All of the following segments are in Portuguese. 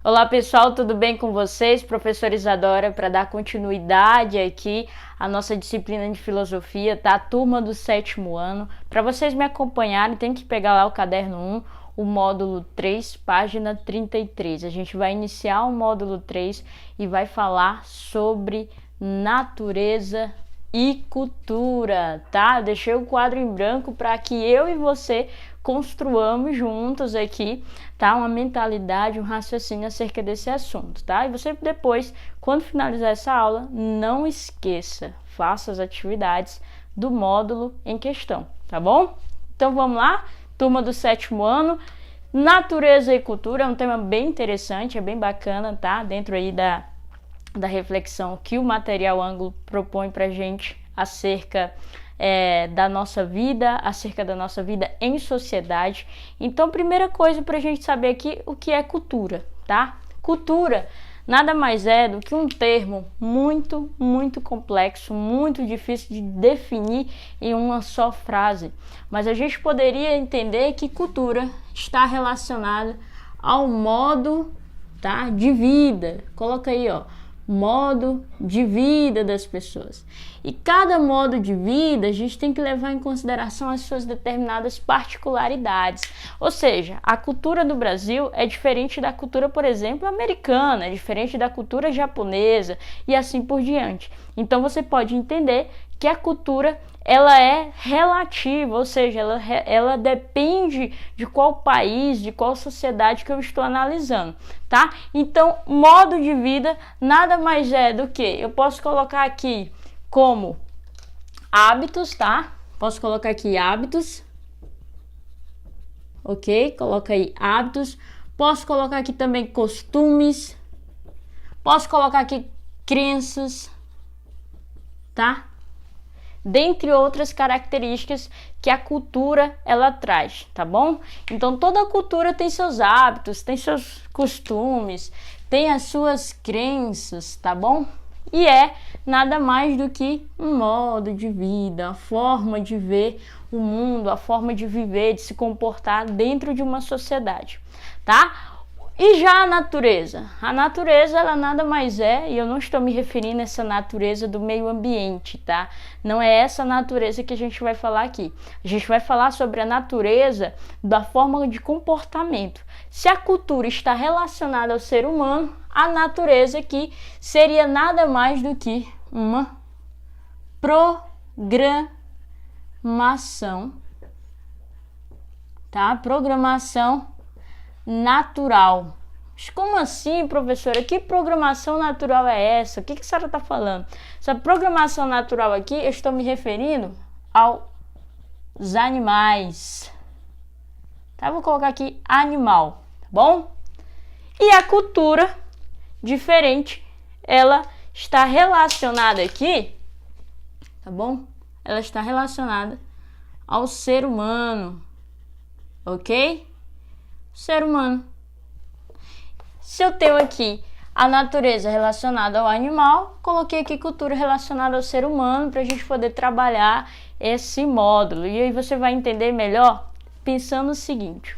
Olá pessoal, tudo bem com vocês? Professora Isadora, para dar continuidade aqui à nossa disciplina de filosofia, tá? A turma do 7º ano. Para vocês me acompanharem, tem que pegar lá o caderno 1, o módulo 3, página 33. A gente vai iniciar o módulo 3 e vai falar sobre natureza e cultura, tá? Eu deixei o quadro em branco para que eu e você construamos juntos aqui, tá? Uma mentalidade, um raciocínio acerca desse assunto, tá? E você depois, quando finalizar essa aula, não esqueça, faça as atividades do módulo em questão, tá bom? Então vamos lá, turma do 7º ano, natureza e cultura é um tema bem interessante, é bem bacana, tá? Dentro aí da reflexão que o material Ângulo propõe para a gente acerca da nossa vida, acerca da nossa vida em sociedade. Então, primeira coisa para a gente saber aqui o que é cultura, tá? Cultura nada mais é do que um termo muito complexo, muito difícil de definir em uma só frase. Mas a gente poderia entender que cultura está relacionada ao modo, tá, de vida. Coloca aí, ó, modo de vida das pessoas. E cada modo de vida a gente tem que levar em consideração as suas determinadas particularidades. Ou seja, a cultura do Brasil é diferente da cultura, por exemplo, americana, é diferente da cultura japonesa e assim por diante. Então você pode entender que a cultura ela é relativa, ou seja, ela depende de qual país, de qual sociedade que eu estou analisando, tá? Então, modo de vida nada mais é do que, eu posso colocar aqui como hábitos, tá? Posso colocar aqui hábitos, ok? Coloca aí hábitos. Posso colocar aqui também costumes. Posso colocar aqui crenças, tá? Dentre outras características que a cultura ela traz, tá bom? Então toda cultura tem seus hábitos, tem seus costumes, tem as suas crenças, tá bom? E é nada mais do que um modo de vida, a forma de ver o mundo, a forma de viver, de se comportar dentro de uma sociedade, tá? E já a natureza ela nada mais é, e eu não estou me referindo a essa natureza do meio ambiente, tá? Não é essa natureza que a gente vai falar aqui. A gente vai falar sobre a natureza da forma de comportamento. Se a cultura está relacionada ao ser humano, a natureza aqui seria nada mais do que uma programação, tá? Programação natural. Mas como assim, professora? Que programação natural é essa? O que a senhora está falando? Essa programação natural aqui, eu estou me referindo aos animais. Tá? Vou colocar aqui animal, tá bom? E a cultura, diferente, ela está relacionada aqui, tá bom? Ela está relacionada ao ser humano, ok? Ser humano. Se eu tenho aqui a natureza relacionada ao animal, coloquei aqui cultura relacionada ao ser humano para a gente poder trabalhar esse módulo. E aí você vai entender melhor pensando o seguinte: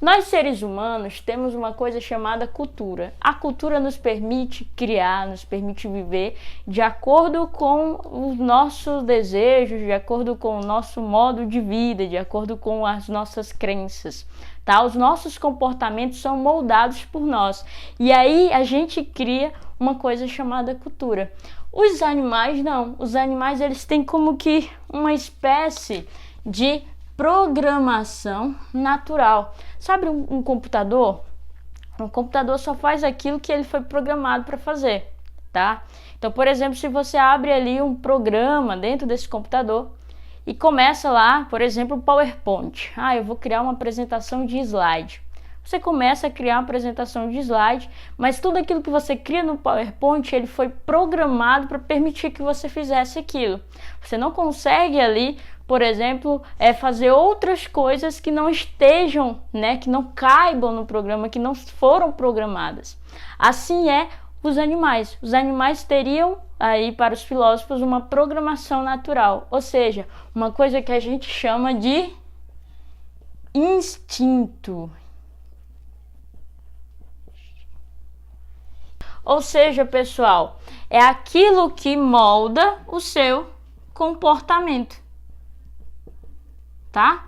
nós seres humanos temos uma coisa chamada cultura. A cultura nos permite criar, nos permite viver de acordo com os nossos desejos, de acordo com o nosso modo de vida, de acordo com as nossas crenças, tá? Os nossos comportamentos são moldados por nós. E aí a gente cria uma coisa chamada cultura. Os animais não. Os animais eles têm como que uma espécie de programação natural. Sabe um computador? Um computador só faz aquilo que ele foi programado para fazer, tá? Então, por exemplo, se você abre ali um programa dentro desse computador e começa lá, por exemplo, o PowerPoint. Eu vou criar uma apresentação de slide. Você começa a criar uma apresentação de slide, mas tudo aquilo que você cria no PowerPoint, ele foi programado para permitir que você fizesse aquilo. Você não consegue ali, por exemplo, fazer outras coisas que não estejam, né, que não caibam no programa, que não foram programadas. Assim é os animais. Os animais teriam aí, para os filósofos, uma programação natural, ou seja, uma coisa que a gente chama de instinto. Ou seja, pessoal, é aquilo que molda o seu comportamento, tá?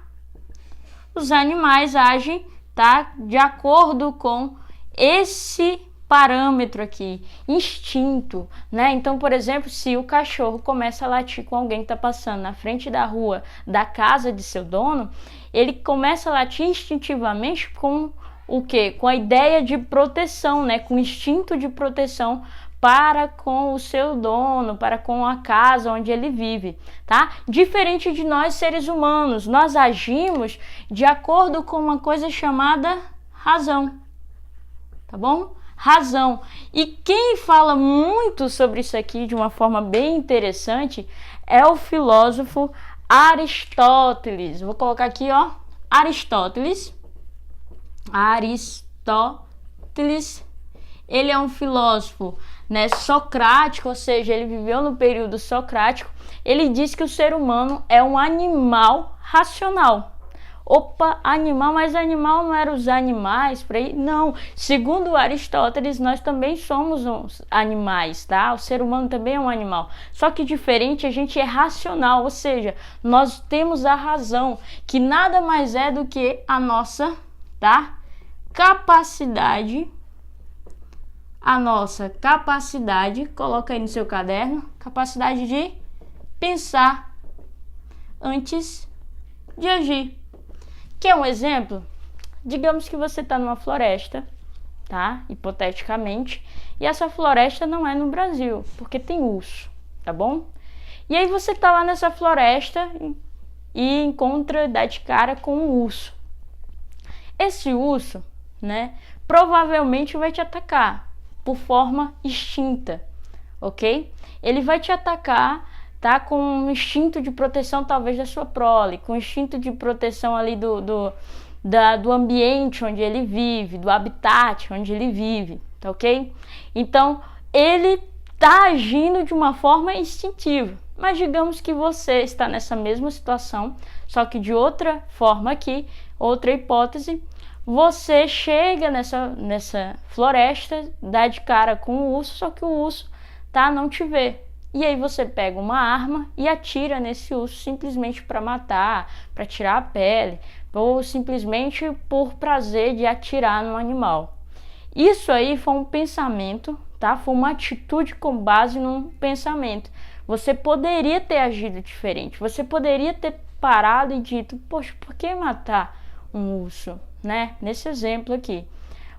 Os animais agem, tá, de acordo com esse parâmetro aqui, instinto, né? Então, por exemplo, se o cachorro começa a latir com alguém que está passando na frente da rua da casa de seu dono, ele começa a latir instintivamente com o quê? Com a ideia de proteção, né? Com o instinto de proteção para com o seu dono, para com a casa onde ele vive, tá? Diferente de nós seres humanos, nós agimos de acordo com uma coisa chamada razão, tá bom? Razão. E quem fala muito sobre isso aqui de uma forma bem interessante é o filósofo Aristóteles. Vou colocar aqui, ó, Aristóteles. Ele é um filósofo, né, socrático, ou seja, ele viveu no período socrático. Ele diz que o ser humano é um animal racional. Opa, animal, mas animal não eram os animais por aí? Não, segundo Aristóteles, nós também somos uns animais, tá? O ser humano também é um animal, só que diferente, a gente é racional, ou seja, nós temos a razão, que nada mais é do que a nossa, tá? Capacidade, coloca aí no seu caderno, capacidade de pensar antes de agir. Quer um exemplo? Digamos que você está numa floresta, tá? Hipoteticamente, e essa floresta não é no Brasil, porque tem urso, tá bom? E aí você está lá nessa floresta e dá de cara com um urso. Esse urso, né, provavelmente vai te atacar por forma extinta, ok? Ele vai te atacar, tá, com um instinto de proteção talvez da sua prole, com um instinto de proteção ali do ambiente onde ele vive, do habitat onde ele vive, tá ok? Então, ele tá agindo de uma forma instintiva. Mas digamos que você está nessa mesma situação, só que de outra forma aqui, outra hipótese, você chega nessa floresta, dá de cara com o urso, só que o urso, tá, não te vê. E aí você pega uma arma e atira nesse urso simplesmente para matar, para tirar a pele, ou simplesmente por prazer de atirar no animal. Isso aí foi um pensamento, tá? Foi uma atitude com base num pensamento. Você poderia ter agido diferente, você poderia ter parado e dito, poxa, por que matar um urso, né? Nesse exemplo aqui.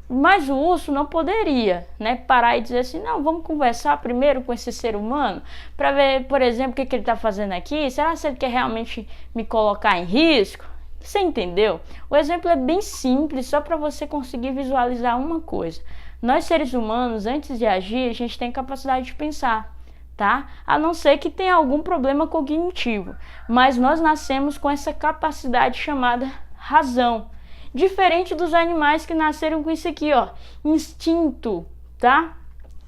Mas o urso não poderia, né, parar e dizer assim, não, vamos conversar primeiro com esse ser humano para ver, por exemplo, o que ele está fazendo aqui. Será que ele quer realmente me colocar em risco? Você entendeu? O exemplo é bem simples, só para você conseguir visualizar uma coisa. Nós, seres humanos, antes de agir, a gente tem capacidade de pensar, tá? A não ser que tenha algum problema cognitivo. Mas nós nascemos com essa capacidade chamada razão. Diferente dos animais que nasceram com isso aqui, ó, instinto, tá?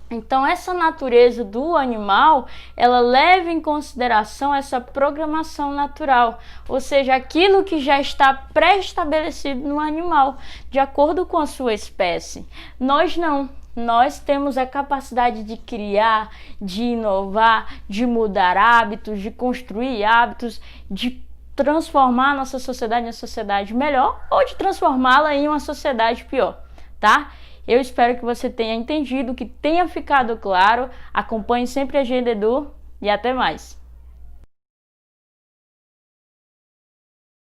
Então, essa natureza do animal, ela leva em consideração essa programação natural, ou seja, aquilo que já está pré-estabelecido no animal, de acordo com a sua espécie. Nós não. Nós temos a capacidade de criar, de inovar, de mudar hábitos, de construir hábitos, de transformar a nossa sociedade em uma sociedade melhor ou de transformá-la em uma sociedade pior, tá? Eu espero que você tenha entendido, que tenha ficado claro. Acompanhe sempre a Agenda Edu e até mais.